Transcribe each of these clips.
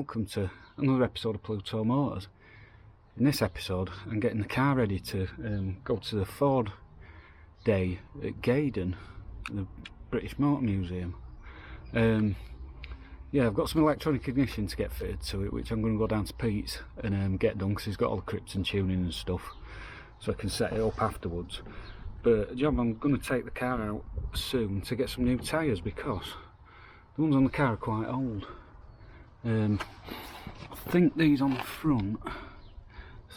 welcome to another episode of Pluto Motors. In this episode I'm getting the car ready to go to the Ford Day at Gaydon, the British Motor Museum. Yeah, I've got some electronic ignition to get fitted to it, which I'm going to go down to Pete's and get done, because he's got all the crips and tuning and stuff, so I can set it up afterwards. But John, I'm going to take the car out soon to get some new tyres, because the ones on the car are quite old. I think these on the front, I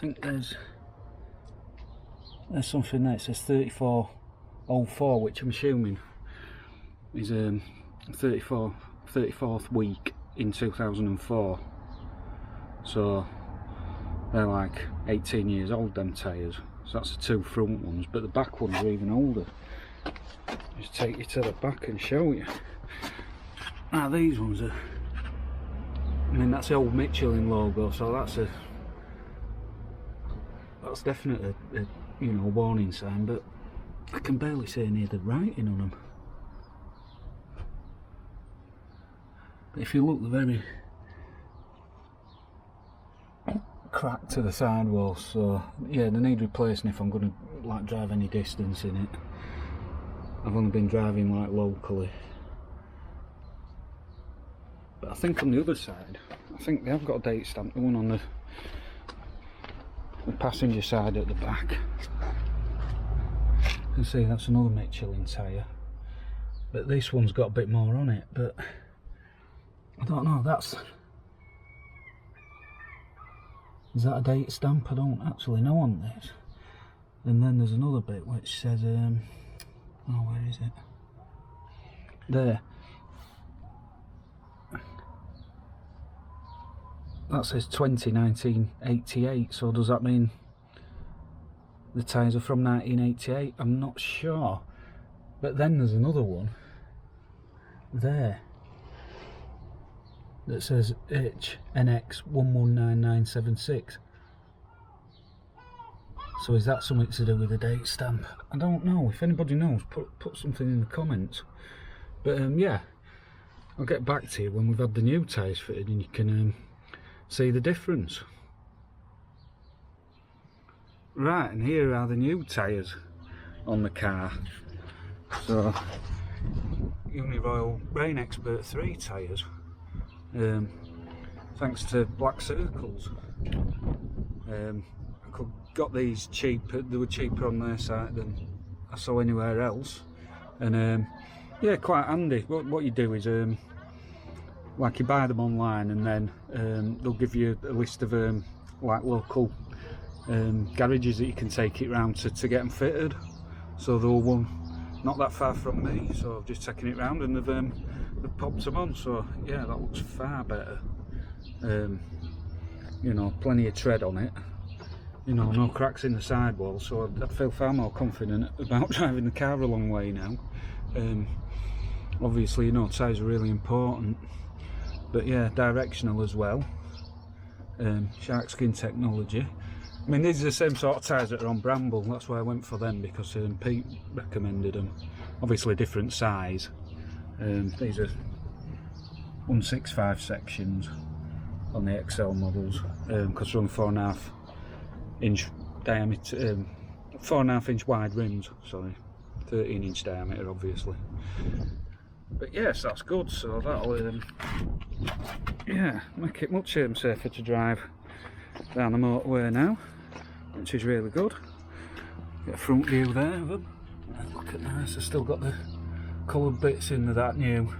think there's something there, it says 3404, which I'm assuming is 34th week in 2004, so they're like 18 years old, them tyres. So that's the two front ones, but the back ones are even older. Just take you to the back and show you. Now these ones are, I mean, that's the old Michelin logo, so that's definitely a you know, warning sign, but I can barely see any of the writing on them. But if you look, they're very cracked to the sidewalls, so yeah, they need replacing if I'm going to like drive any distance in it. I've only been driving like locally. But I think on the other side, I think they have got a date stamp, the one on the passenger side at the back. You can see that's another Michelin tyre, but this one's got a bit more on it, but I don't know, is that a date stamp? I don't actually know on this. And then there's another bit which says, oh, where is it? There. That says 1988, so does that mean the tyres are from 1988? I'm not sure. But then there's another one there that says HNX119976. So is that something to do with the date stamp? I don't know. If anybody knows, put something in the comments. But yeah, I'll get back to you when we've had the new tyres fitted and you can see the difference. Right, and here are the new tyres on the car. So Uniroyal Rain Expert 3 tyres, thanks to Black Circles. I got these cheaper, they were cheaper on their site than I saw anywhere else, and yeah, quite handy. What you do is like you buy them online, and then they'll give you a list of like local garages that you can take it round to get them fitted. So there was one not that far from me, so I've just taken it round and they've popped them on. So yeah, that looks far better. You know, plenty of tread on it, you know, no cracks in the sidewall, so I feel far more confident about driving the car a long way now. Obviously, you know, tyres are really important, but yeah, directional as well. Shark skin technology. I mean, these are the same sort of tyres that are on Bramble, that's why I went for them, because Pete recommended them. Obviously different size. These are 165 sections on the XL models, because they're on 4.5 inch diameter, 4.5 inch wide rims, sorry, 13 inch diameter obviously. But yes, that's good, so that'll yeah, make it much safer to drive down the motorway now, which is really good. Get a front view there of them. Look at this, I've still got the coloured bits in there that new.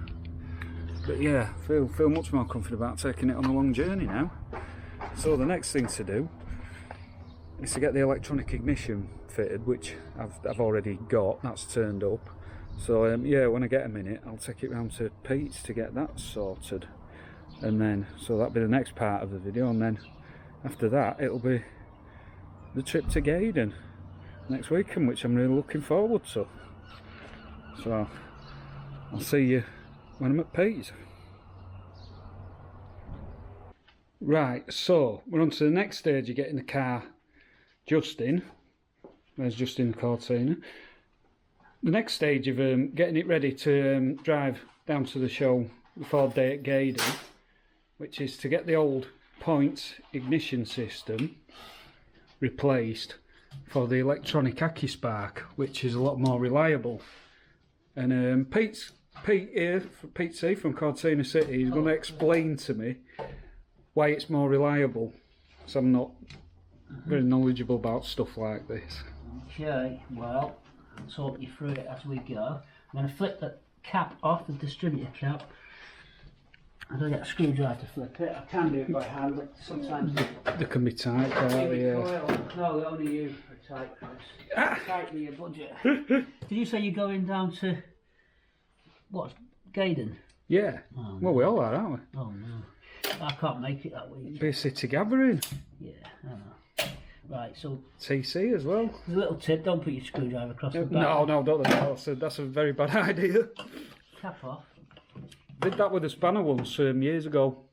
But yeah, feel much more confident about taking it on a long journey now. So the next thing to do is to get the electronic ignition fitted, which I've already got, that's turned up. So yeah, when I get a minute, I'll take it round to Pete's to get that sorted. And then, so that'll be the next part of the video, and then after that it'll be the trip to Gaydon next weekend, which I'm really looking forward to. So I'll see you when I'm at Pete's. Right, so we're on to the next stage of getting the car just in. There's Justin Cortina. The next stage of getting it ready to drive down to the show, the Ford Day at Gaydon, which is to get the old point ignition system replaced for the electronic Accuspark, which is a lot more reliable. And Pete here, Pete C from Cortina City, is going to explain to me why it's more reliable, because I'm not very knowledgeable about stuff like this. Okay, well, I'll talk you through it as we go. I'm going to flip the cap off, the distributor cap. I'm going to get a screwdriver to flip it. I can do it by hand, but sometimes They can be tight, can't they? Yeah. No, only you are tight, Chris. Tighten your budget. Did you say you're going down to, what, Gaydon? Yeah. Oh, no. Well, we all are, aren't we? Oh no, I can't make it that week. Be a city gathering. Yeah, I know. Right, so TC as well. a little tip: don't put your screwdriver across the back. No, don't do that. That's a very bad idea. Cap off. Did that with a spanner once years ago.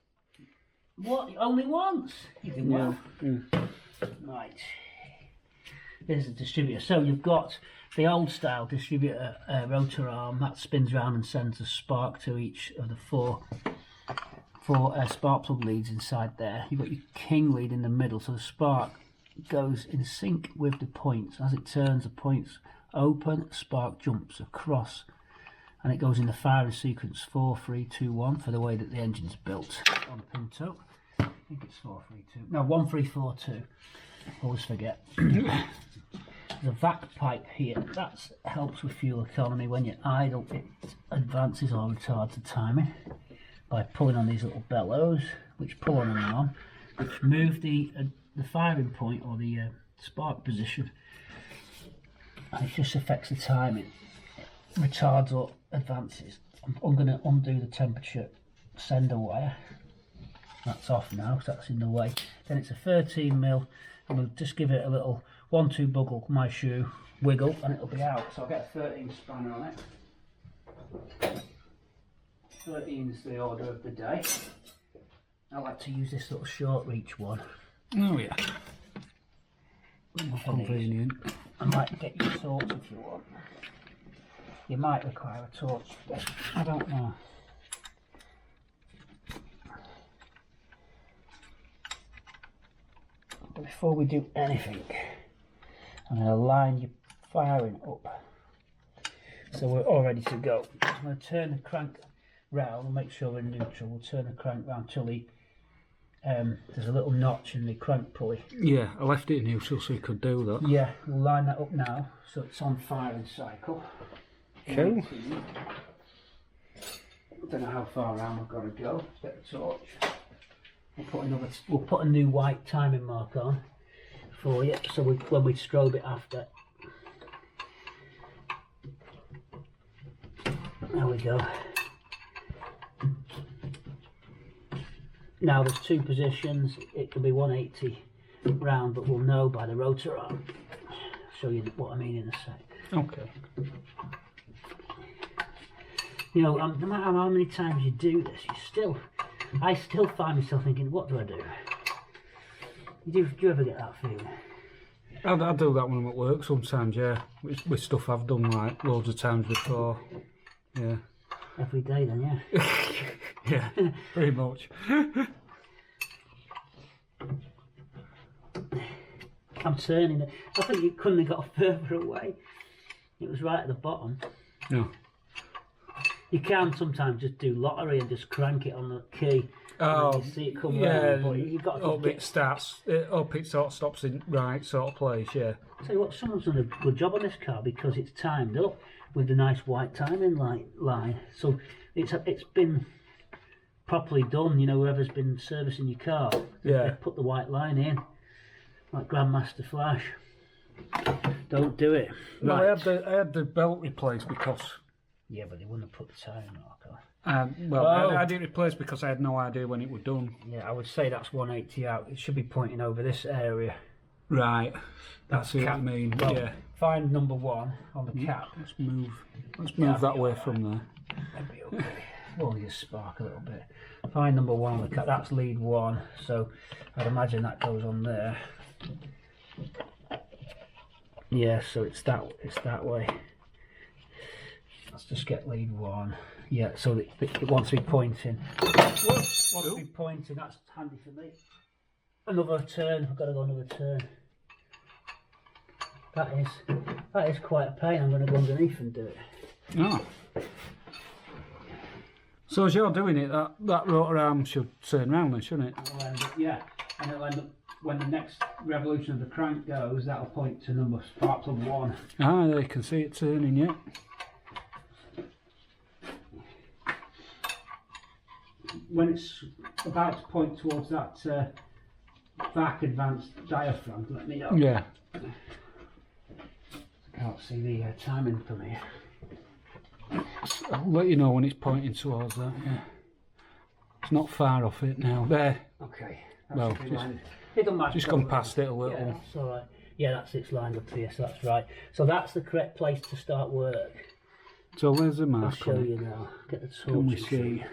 What? Only once? You did well. Yeah. Right. There's the distributor. So you've got the old style distributor rotor arm that spins around and sends a spark to each of the four spark plug leads inside there. You've got your king lead in the middle, so the spark goes in sync with the points. As it turns, the points open, spark jumps across, and it goes in the firing sequence 4, 3, 2, 1 for the way that the engine's built on the Pinto. I think it's 4, 3, 2. No, 1, 3, 4, 2. Always forget. The vac pipe here, that helps with fuel economy. When you're idle, it advances or retards the timing by pulling on these little bellows, which pull on and on, which move the firing point or the spark position, and it just affects the timing. It retards or advances. I'm going to undo the temperature sender wire. That's off now, so that's in the way. Then it's a 13mm. I'm going to just give it a little 1-2 buckle my shoe wiggle, and it'll be out. So I'll get a 13 spanner on it. 13 is the order of the day. I like to use this little short reach one. Oh yeah. Convenient. I might get you a torch if you want. You might require a torch, but I don't know. But before we do anything, I'm going to line your firing up so we're all ready to go. I'm going to turn the crank round and make sure we're in neutral. We'll turn the crank round till there's a little notch in the crank pulley. Yeah, I left it in neutral so you could do that. Yeah, we'll line that up now so it's on firing cycle. Cool. I don't know how far around we've got to go. Let's get the torch. We'll put a new white timing mark on for you, so when we strobe it after. There we go. Now there's two positions. It could be 180 round, but we'll know by the rotor arm. I'll show you what I mean in a sec. Okay. You know, no matter how many times you do this, I still find myself thinking, what do I do? Do you ever get that feeling? I do that when I'm at work sometimes, yeah. With stuff I've done like loads of times before. Yeah. Every day then, yeah. Yeah, pretty much. I'm turning it. I think you couldn't have got further away. It was right at the bottom. No. You can sometimes just do lottery and just crank it on the key. Oh, and you see it come yeah. round, but you've got to Up it starts. Up it sort of stops in right sort of place. Yeah. Tell you what, someone's done a good job on this car because it's timed up with the nice white timing line. So it's been properly done. You know, whoever's been servicing your car, Yeah. they've put the white line in, like Grandmaster Flash. Don't do it. No, Right. I had the belt replaced because. Yeah, but they wouldn't have put the timing mark on. Well, Oh. I had it replaced because I had no idea when it was done. Yeah, I would say that's 180 out. It should be pointing over this area. Right. That's what I mean. Well, Yeah. find number 1 on the cap. Let's move that way from there. That'd be okay. We'll just spark a little bit. Find number 1 on the cap. That's lead 1. So I'd imagine that goes on there. Yeah, so it's that way. Let's just get lead 1. Yeah, so it wants to be pointing. Wants to be pointing, that's handy for me. Another turn, I've got to go another turn. That is quite a pain. I'm going to go underneath and do it. Oh. So as you're doing it, that rotor arm should turn round then, shouldn't it? Yeah, and it'll end up, when the next revolution of the crank goes, that'll point to number spark plug 1. Ah, there you can see it turning, yeah. When it's about to point towards that back advanced diaphragm, let me know. Yeah. I can't see the timing from here. I'll let you know when it's pointing towards that, yeah. It's not far off it now. There. Okay. Well, just gone past it a little. Yeah, that's alright. Yeah, that's it's lined up here, so that's right. So that's the correct place to start work. So there's the mark. I'll show you now. Get the torch. Can we see?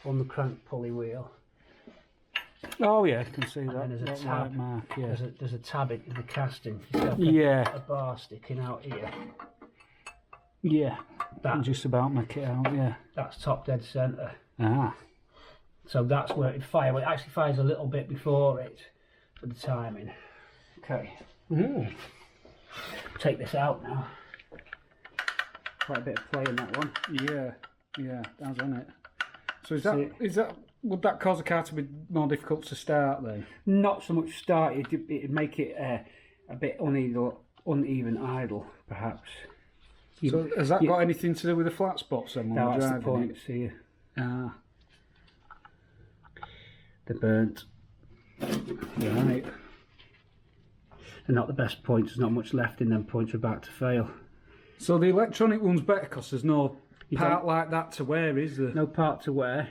On the crank pulley wheel. Oh yeah, I can see that. And there's a that tab. white mark, yeah. There's a tab in the casting. It's got Yeah. a bar sticking out here. Yeah. That, Can just about make it out, yeah. that's top dead centre. Ah. So that's where it fires. Well, it actually fires a little bit before it for the timing. Okay. Take this out now. Quite a bit of play in that one. Yeah. Yeah, that's on it. So is that would that cause the car to be more difficult to start then? Not so much start. It'd make it a bit uneven idle, perhaps. So has that got anything to do with the flat spots then? No, that's the point. See, Ah. they're burnt. Right. They're not the best points. There's not much left in them points. We're about to fail. So the electronic one's better because there's no part don't- like that to wear, is there? No part to wear,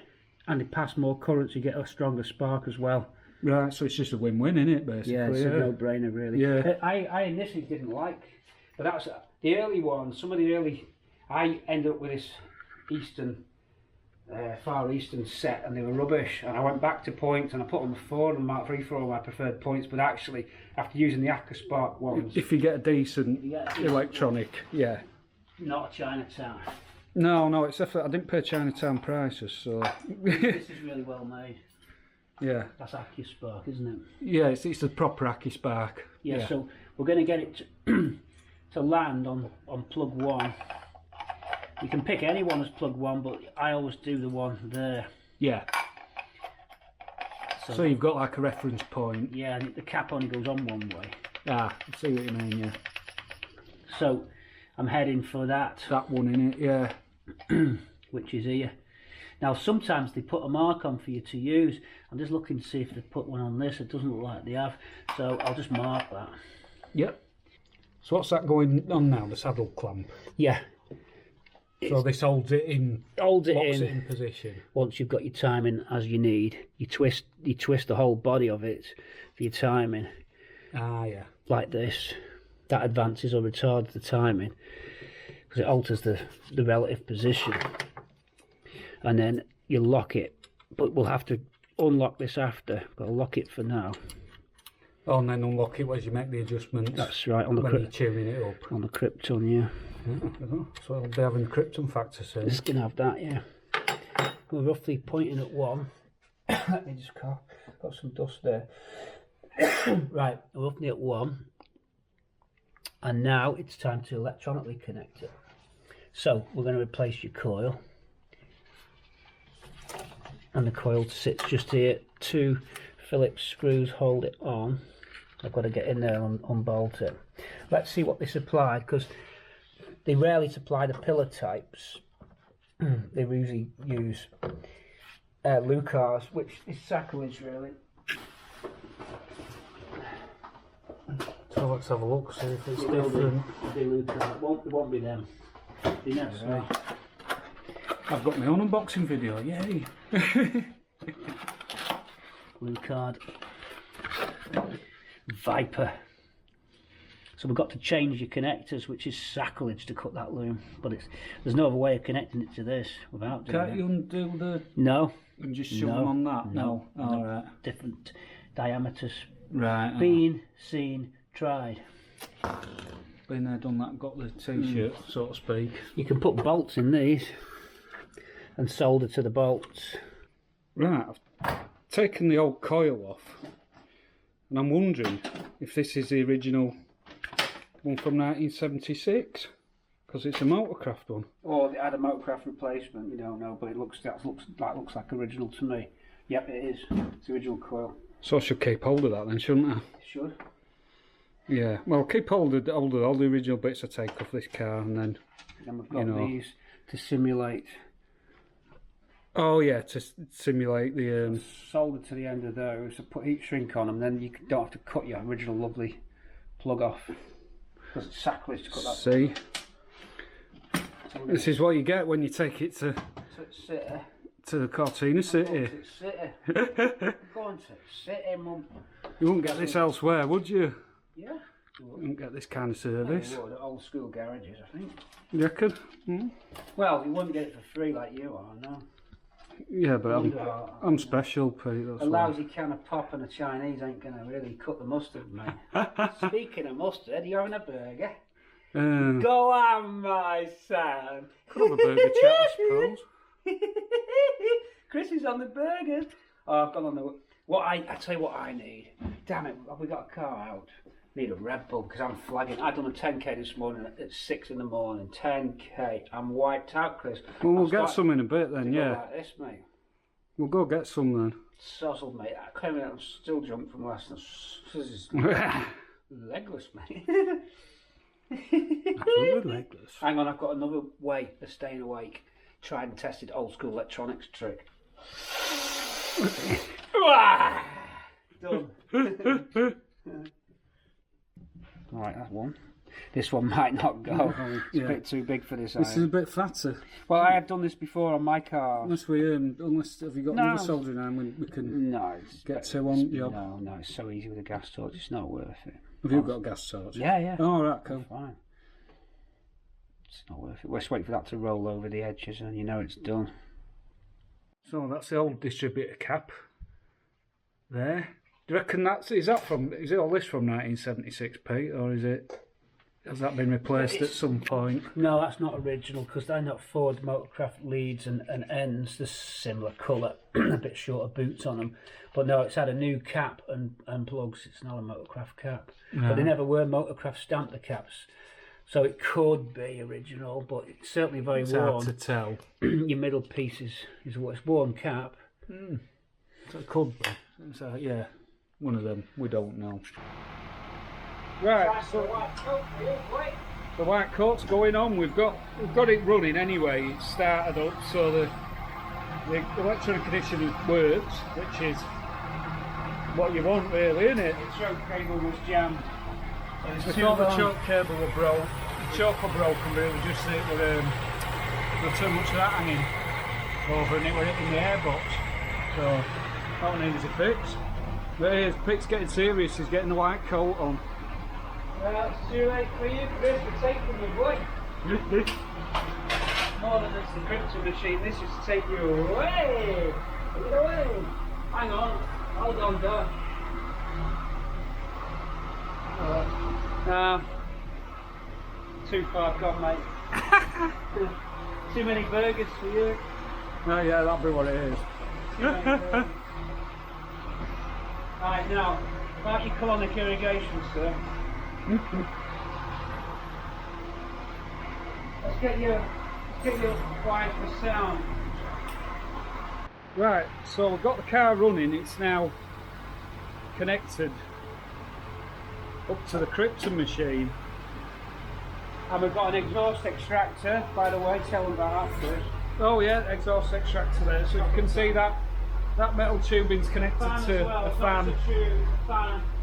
and they pass more current, so you get a stronger spark as well. Right, so it's just a win-win, isn't it, basically? Yeah, it's a no-brainer, really. Yeah. I initially didn't like, but that's the early ones. Some of the early, I ended up with this Eastern, Far Eastern set, and they were rubbish. And I went back to points, and I put on the 4 and Mk3 for all my preferred points. But actually, after using the Accuspark ones, If you get a decent Yeah. electronic, yeah. not Chinatown. No, it's definitely, I didn't pay Chinatown prices, so This is really well made. yeah. That's Accuspark, isn't it? Yeah, it's the proper Accuspark. Yeah. So we're going to get it to land on plug 1. You can pick any one as plug 1, but I always do the one there. Yeah. So you've got like a reference point. Yeah, and the cap only goes on one way. Ah, I see what you mean, yeah. So I'm heading for that, That one in it, yeah. which is here. Now sometimes they put a mark on for you to use. I'm just looking to see if they've put one on this. It doesn't look like they have. So I'll just mark that. Yep. So what's that going on now, the saddle clamp? Yeah. So this holds it in, Holds it locks in. it in position. Once you've got your timing as you need, you twist the whole body of it for your timing, Ah, yeah. like this. That advances or retards the timing because it alters the relative position. And then you lock it, but we'll have to unlock this after. But I'll lock it for now. Oh, and then unlock it as you make the adjustments. That's right, on the when you're tuning it up. on the Krypton, yeah. So I'll be having Krypton factor soon. It's gonna have that, yeah. We're roughly pointing at 1. Let me just cough. Got some dust there. Right, we're roughly at 1. And now it's time to electronically connect it. So we're going to replace your coil. And the coil sits just here. 2 Phillips screws hold it on. I've got to get in there and unbolt it. Let's see what they supplied, because they rarely supply the pillar types. They usually use Lucas, which is sacrilege, really. So let's have a look, see if it's different. They Lucas. It won't be them. They never say. I've got my own unboxing video, yay! Blue card. Viper. So we've got to change your connectors, which is sacrilege to cut that loom. But there's no other way of connecting it to this without doing Can't it. you undo the No. and just shove them on that? No. Alright. Different diameters. Right. Been, seen, tried. been there, done that, got the t-shirt, so to speak. You can put bolts in these and solder to the bolts. Right, I've taken the old coil off, and I'm wondering if this is the original one from 1976, because it's a Motorcraft one. Or they had a Motorcraft replacement, you don't know, but it looks like original to me. Yep, it is. It's the original coil. So I should keep hold of that then, shouldn't I? It should. Yeah, well, keep hold of all the original bits I take off this car, and then we've got these to simulate. Oh yeah, to simulate the solder to the end of those. So put heat shrink on them, then you don't have to cut your original lovely plug off. Because it's sacrilege to cut that. See, this is what you get when you take it to the Cortina City. Go on to City, Mum. You wouldn't get this elsewhere, would you? Yeah. You wouldn't get this kind of service. No, you would, at old school garages, I think. You reckon? Well, you wouldn't get it for free like you are, no. Yeah, but I'm special, Pete. That's a lousy can of pop and a Chinese ain't going to really cut the mustard, mate. Speaking of mustard, you having a burger? Go on, my son. Could have a burger chat, I suppose. Chris is on the burgers. Oh, I've gone on the... I tell you what I need. Damn it, have we got a car out? Need a Red Bull, because I'm flagging. I've done a 10k this morning at 6 in the morning. 10k. I'm wiped out, Chris. Well, we'll get some in a bit then, yeah. Like this, mate. We'll go get some then. Sozzled, mate. I claim that I'm still drunk from last night. This is legless, mate. Absolutely legless. Hang on, I've got another way of staying awake. Tried and tested old school electronics trick. Done. Alright, that's one. This one might not go. It's a bit too big for this. This is a bit fatter. Well, I have done this before on my car. Unless have you got another soldering iron, we can get two on job. No, it's so easy with a gas torch. It's not worth it. Have you got a gas torch? Yeah. Oh, right, cool. Fine. It's not worth it. We're just waiting for that to roll over the edges, and you know it's done. So that's the old distributor cap. There. Do you reckon is it all this from 1976, Pete, or has that been replaced at some point? No, that's not original, because they're not Ford Motorcraft leads and ends. They're similar colour, a bit shorter boots on them. But no, it's had a new cap and plugs. It's not a Motorcraft cap. No. But they never were Motorcraft stamped, the caps. So it could be original, but it's certainly very worn. It's hard to tell. Your middle piece is it's worn cap. So it could be. So, yeah, one of them. We don't know. Right, so the white coat's going on. We've got it running anyway. It's started up, so the electronic conditioning works, which is what you want, really, isn't it? The choke cable was jammed. We thought the choke cable were broke. The choke were broken, but it was just that there was too much of that hanging over, and it were hitting the airbox. So that one needs a fix. But here's Pick's getting serious. He's getting the white coat on. Well, it's too late for you, Chris. We're taking you away. More than it's the crypto machine, this is to take you away. Take it away. Hang on. Hold on, Doc. Too far gone, mate. Too many burgers for you. Oh yeah, that'll be what it is. Right, now, about your colonic irrigation, sir. Let's get you quiet for sound. Right, so we've got the car running. It's now connected up to the Krypton machine. And we've got an exhaust extractor, by the way, tell them about that first. Oh yeah, exhaust extractor there. So you can see that metal tubing's connected to a fan.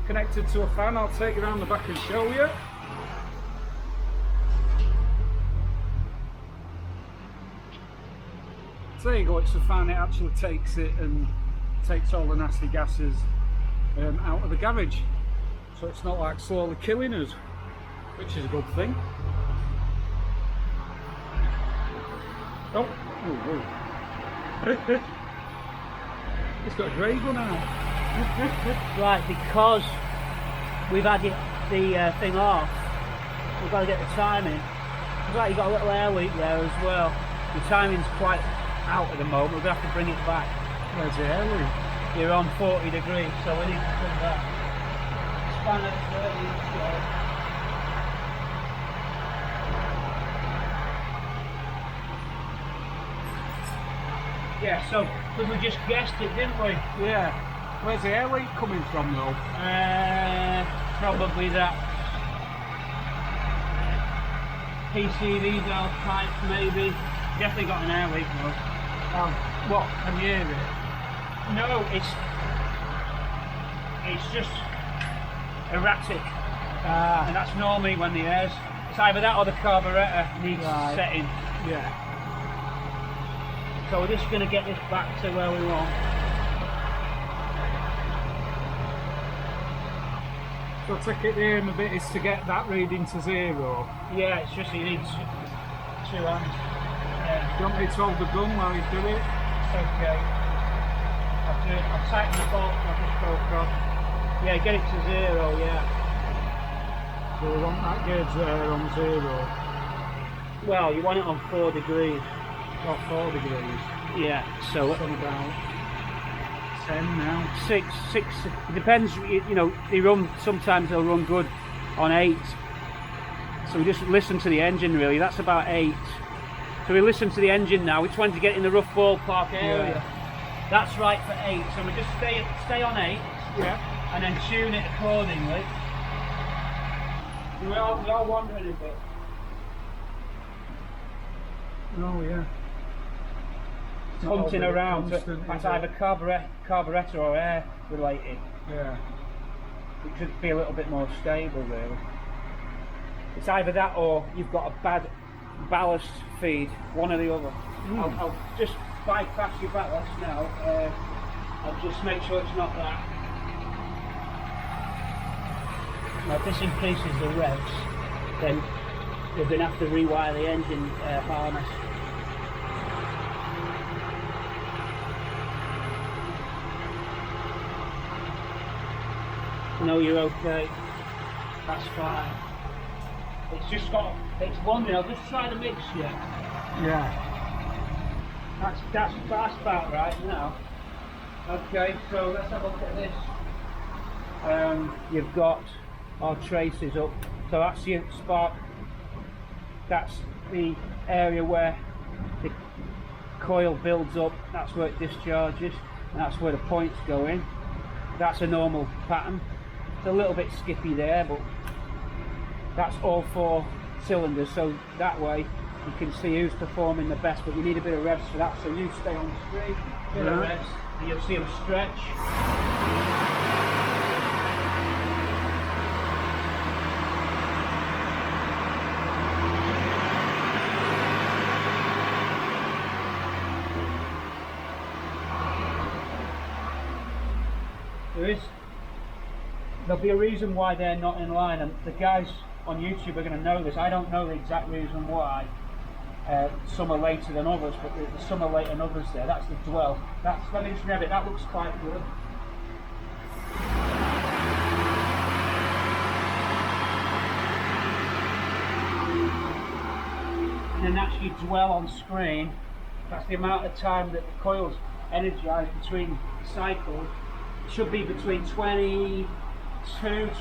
Connected to a fan. I'll take you around the back and show you. So there you go, it's a fan. It actually takes it and takes all the nasty gases out of the garage. So it's not like slowly killing us, which is a good thing. Oh, it's got a grey gun out. Right, because we've had the thing off, we've got to get the timing. Right, you've got a little air leak there as well. The timing's quite out at the moment, we're going to have to bring it back. Where's the air leak? You're on 40 degrees, so we need to come back. Span at 30 each way. Yeah, so we just guessed it, didn't we? Yeah. Where's the air leak coming from though? Probably that PCV valve pipe, maybe. Definitely got an air leak though. What? Can you hear it? No, it's just erratic, and that's normally when the air's. It's either that or the carburettor needs setting. Yeah. So we're just going to get this back to where we want. So take it aim a bit is to get that reading to 0. Yeah, it's just you need 2 hands. Yeah. Do you want me to hold the gun while you do it? It's okay. I'll tighten the bolt and I'll just go across. Yeah, get it to 0, yeah. So we want that gauge there on 0. Well, you want it on 4 degrees. Got 4 degrees. Yeah, so It's on about 10 now. 6. It depends, you know, sometimes they'll run good on 8. So we just listen to the engine really, that's about 8. So we listen to the engine now, we're trying to get in the rough ballpark area. Yeah. That's right for 8, so we just stay on 8. Yeah. And then tune it accordingly. We are wandering a bit. Oh yeah. Hunting around. Constant, That's either carburettor or air related. Yeah. It should be a little bit more stable really. It's either that or you've got a bad ballast feed, one or the other. I'll just bypass your ballast now. I'll just make sure it's not that. Now if this increases the revs, then you're going to have to rewire the engine harness. No, you're okay. That's fine. It's just it's wandering. I'll just try the mixture. Yeah. That's about right now. Okay, so let's have a look at this. You've got our traces up. So that's your spark. That's the area where the coil builds up. That's where it discharges. And that's where the points go in. That's a normal pattern. It's a little bit skippy there, but that's all 4 cylinders, so that way you can see who's performing the best, but you need a bit of revs for that, so you stay on the screen, bit of revs, and you'll see them stretch. There'll be a reason why they're not in line, and the guys on YouTube are going to know this. I don't know the exact reason why. Some are later than others, but some are later than others there. That's the dwell. Let me just rev it, that looks quite good. And then that's your dwell on screen. That's the amount of time that the coil's energized between cycles. It should be between 22,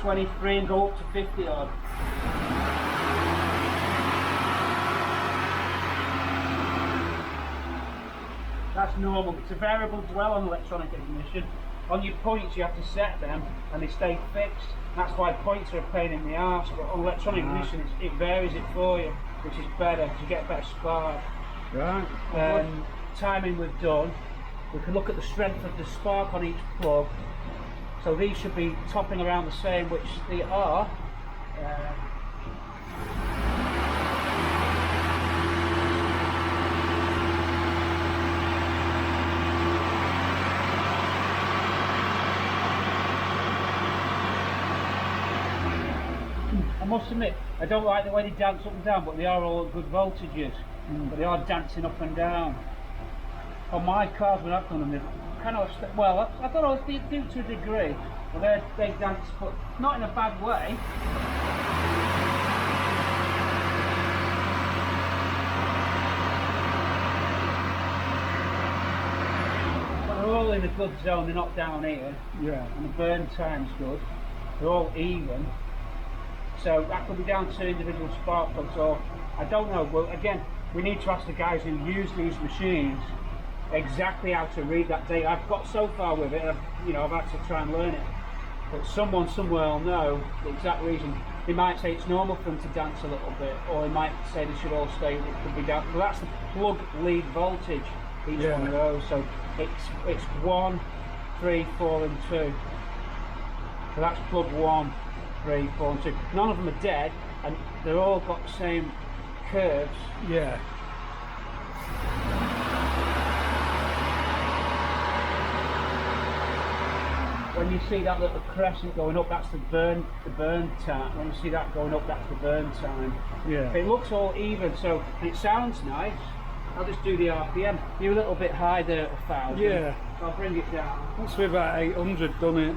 23 and go up to 50 odd. That's normal. It's a variable dwell on electronic ignition. On your points you have to set them and they stay fixed. That's why points are a pain in the arse, but on electronic ignition it varies it for you, which is better, to get better spark. Right. Timing we've done. We can look at the strength of the spark on each plug. So these should be topping around the same, which they are. I must admit, I don't like the way they dance up and down, but they are all at good voltages. But they are dancing up and down. On my cars when I've done them, they've kind of, well, I don't know if they do to a degree, but they dance, but not in a bad way. in a good zone, they're not down here, Yeah. and the burn time's good. They're all even. So that could be down to individual spark plugs, or I don't know. Well, again, we need to ask the guys who use these machines exactly how to read that data. I've got so far with it, I've had to try and learn it. But someone somewhere will know the exact reason. They might say it's normal for them to dance a little bit, or they might say they should all stay. It could be down. Well, that's the plug lead voltage. Each one of those. So it's 1, 3, 4, and 2. So that's plug 1, 3, 4, and 2. None of them are dead, and they're all got the same curves. Yeah. When you see that little crescent going up, that's the burn time. When you see that going up, that's the burn time. Yeah. It looks all even, so it sounds nice. I'll just do the RPM. You're a little bit high there at 1,000. Yeah. I'll bring it down. Must be about 800, done it?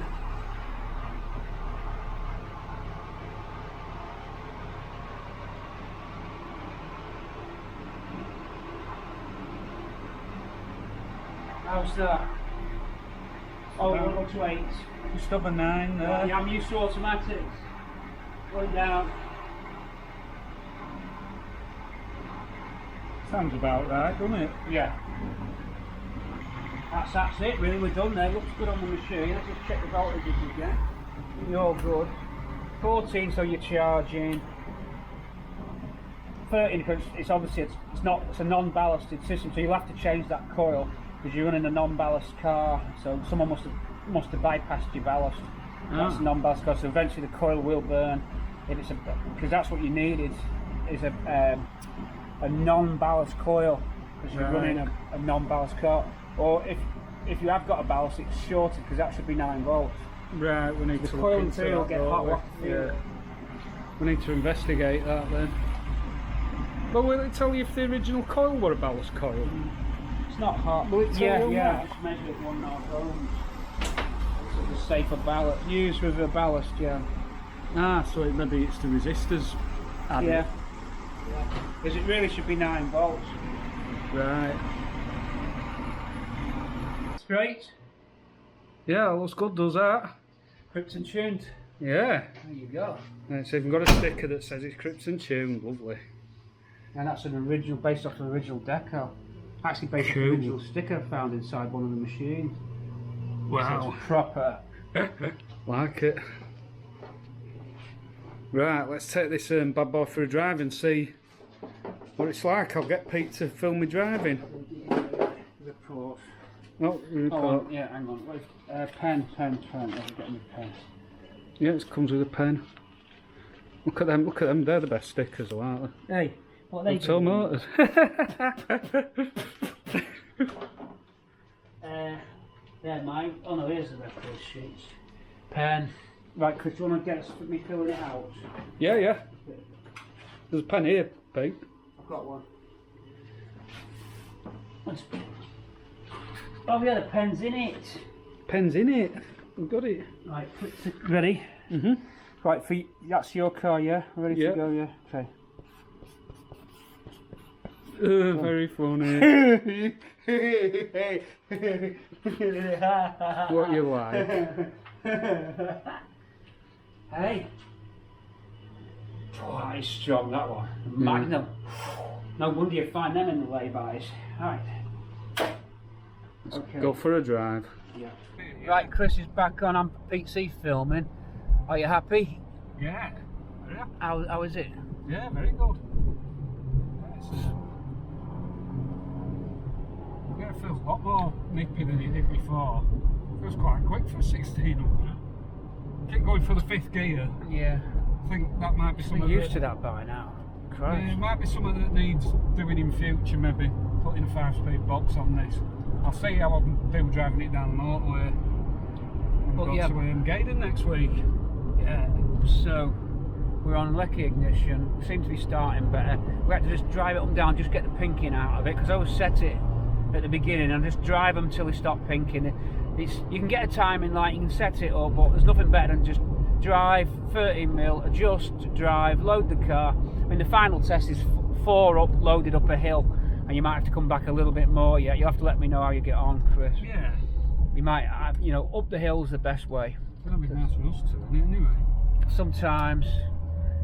How's that? Oh, About- 1 to 8. Just over 9 there. Yeah, I'm used to automatics. Going down. Sounds about right, doesn't it? Yeah. That's it, really. We're done there. Looks good on the machine. Let's just check the voltages again. You're all good. 14, so you're charging. 13, because it's obviously it's a non-ballasted system, so you'll have to change that coil because you're running a non-ballast car. So someone must have bypassed your ballast. That's a non-ballast car. So eventually the coil will burn. If it's because that's what you need is a non-ballast coil, because you're running a non-ballast car. Or if you have got a ballast, it's shorted because that should be 9 volts. Right, we need The to coil look and into seal will that, get don't hot we? off the field. We need to investigate that then. But will it tell you if the original coil were a ballast coil? It's not hot. Will it tell you Yeah. that? Just measure it 1.5 ohms. It's a safer ballast. Used with a ballast, yeah. Ah, so maybe it's the resistors added. Yeah. Because it really should be 9 volts. Right. Straight. Yeah, looks good, does that? Crips and tuned. Yeah. There you go. It's even got a sticker that says it's Crips and tuned, lovely. And that's an original, based off the original decal. Actually based off the Cool. original sticker found inside one of the machines. Wow. So it's proper. Like it. Right, let's take this bad boy for a drive and see what it's like. I'll get Pete to film me driving. Report. Oh, report. Oh, yeah, hang on. Wait, pen. Let me get my pen. Yeah, it comes with a pen. Look at them, they're the best stickers, though, aren't they? Hey, what they Hotel do? Motors. They're mine. Oh no, here's the record sheets. Pen. Right, Chris, do you want to get me filling it out? Yeah. There's a pen here, Pete. I've got one. Oh yeah, the pen's in it. Pen's in it. We've got it. Right, ready? Mhm. Right, that's your car, yeah? Ready Yeah. to go, yeah? Okay. Very funny. What you like? Hey. Oh, that is strong, that one. Magnum. No wonder you find them in the lay-bys. Right. Okay. Go for a drive. Yeah. Right, Chris is back on. I'm Pete C filming. Are you happy? Yeah. How is it? Yeah, very good. Yeah, it feels a lot more nippy than it did before. It feels quite quick for 1600. Keep going for the 5th gear. Yeah. I think that might be We're something used to that by now. Yeah, Christ. it might be something that needs doing in future, maybe putting a 5-speed box on this. I'll see how I do driving it down the motorway. And Well, go yeah. to Gaydon next week. Yeah. So we're on Lecky ignition. We seem to be starting better. We had to just drive it up and down, just get the pinking out of it, because I always set it at the beginning and just drive them till they stop pinking. You can get a timing light, you can set it up, but there's nothing better than just drive 13 mil, adjust, drive, load the car. I mean, the final test is 4 up, loaded up a hill, and you might have to come back a little bit more yet. You'll have to let me know how you get on, Chris. Yeah. You might, you know, up the hill's the best way. It's gonna be nice for us too, isn't it, anyway? Sometimes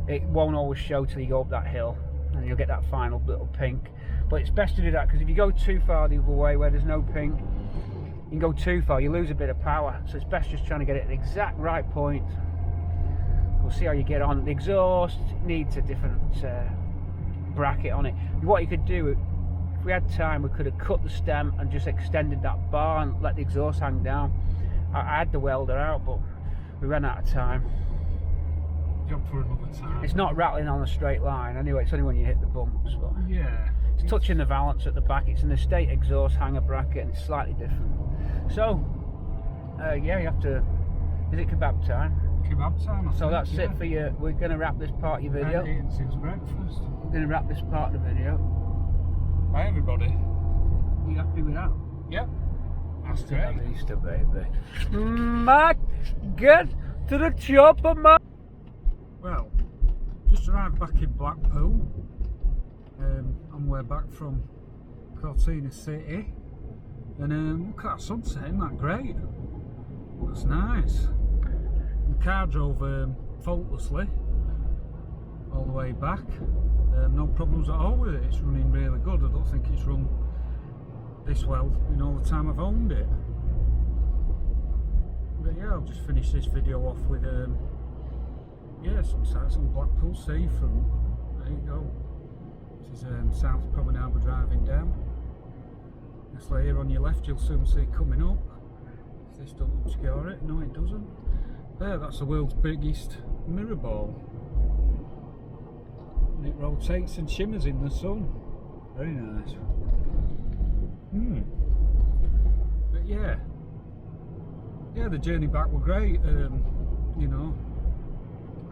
it won't always show till you go up that hill, and you'll get that final little pink. But it's best to do that, because if you go too far the other way where there's no pink, you can go too far, you lose a bit of power. So it's best just trying to get it at the exact right point. We'll see how you get on. The exhaust needs a different bracket on it. What you could do, if we had time, we could have cut the stem and just extended that bar and let the exhaust hang down. I had the welder out, but we ran out of time. Job for another time. It's not rattling on a straight line anyway, it's only when you hit the bumps. But yeah. it's touching the valance at the back. It's an estate exhaust hanger bracket and it's slightly different. So, yeah, you have to. Is it kebab time? Kebab time. So that's it for you. We're going to wrap this part of your video. I've eaten since breakfast. We're going to wrap this part of the video. Bye, everybody. Are you happy with that? Yep. That's great. Easter, baby. Matt, get to the chopper, Matt. Well, just arrived back in Blackpool. And we're back from Cortina City. And look at that sunset, isn't that great? That's nice. The car drove faultlessly all the way back. No problems at all with it. It's running really good. I don't think it's run this well in all the time I've owned it. But yeah, I'll just finish this video off with yeah, some sights on Blackpool seafront. There you go. This is South Promenade Harbour driving down. This layer on your left you'll soon see coming up. If this doesn't obscure it, no it doesn't. There, that's the world's biggest mirror ball. And it rotates and shimmers in the sun. Very nice. But yeah. Yeah, the journey back were great. You know,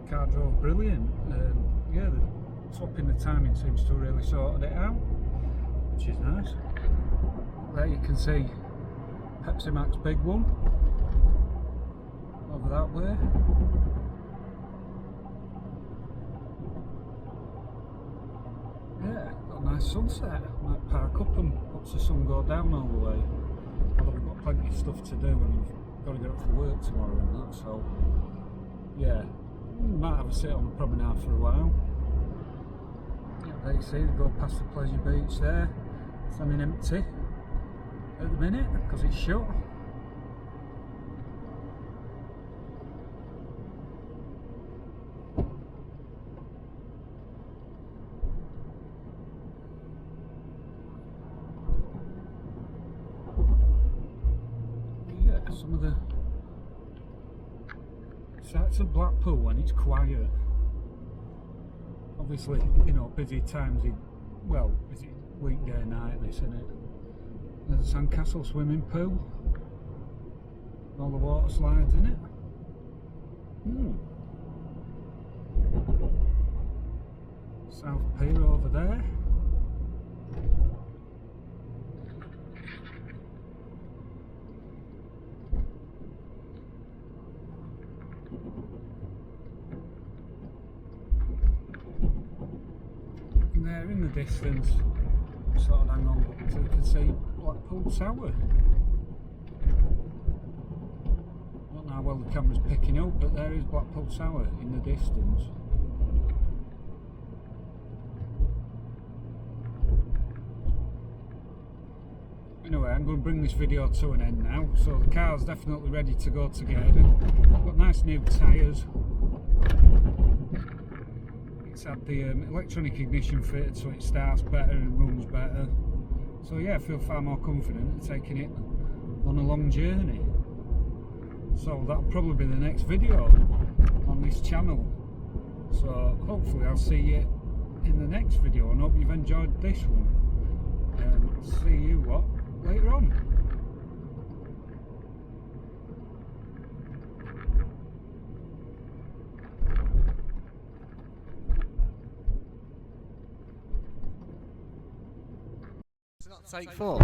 the car drove brilliant. Yeah, swapping the timing seems to have really sorted it out, which is nice. There you can see Pepsi Max big one over that way. Yeah, got a nice sunset. Might park up and watch the sun go down all the way. Although we've got plenty of stuff to do and we've got to get up for work tomorrow and that, so yeah, might have a sit on the promenade for a while. Yeah, there you see, we go past the Pleasure Beach there. It's standing empty at the minute because it's shut. Yeah, some of the sights of Blackpool when it's quiet. Obviously, you know, busy times in, well, busy weekday night this, isn't it? There's a sandcastle swimming pool. All the water slides in it. South Pier over there. And there in the distance, sort of hang on so you can see Blackpool Tower. I don't know how well the camera's picking up, but there is Blackpool Tower in the distance. Anyway, I'm going to bring this video to an end now. So the car's definitely ready to go to Gaydon. Got nice new tyres. It's had the electronic ignition fitted so it starts better and runs better. So yeah, I feel far more confident at taking it on a long journey. So that'll probably be the next video on this channel. So hopefully I'll see you in the next video and hope you've enjoyed this one. And see you later on. Take 4.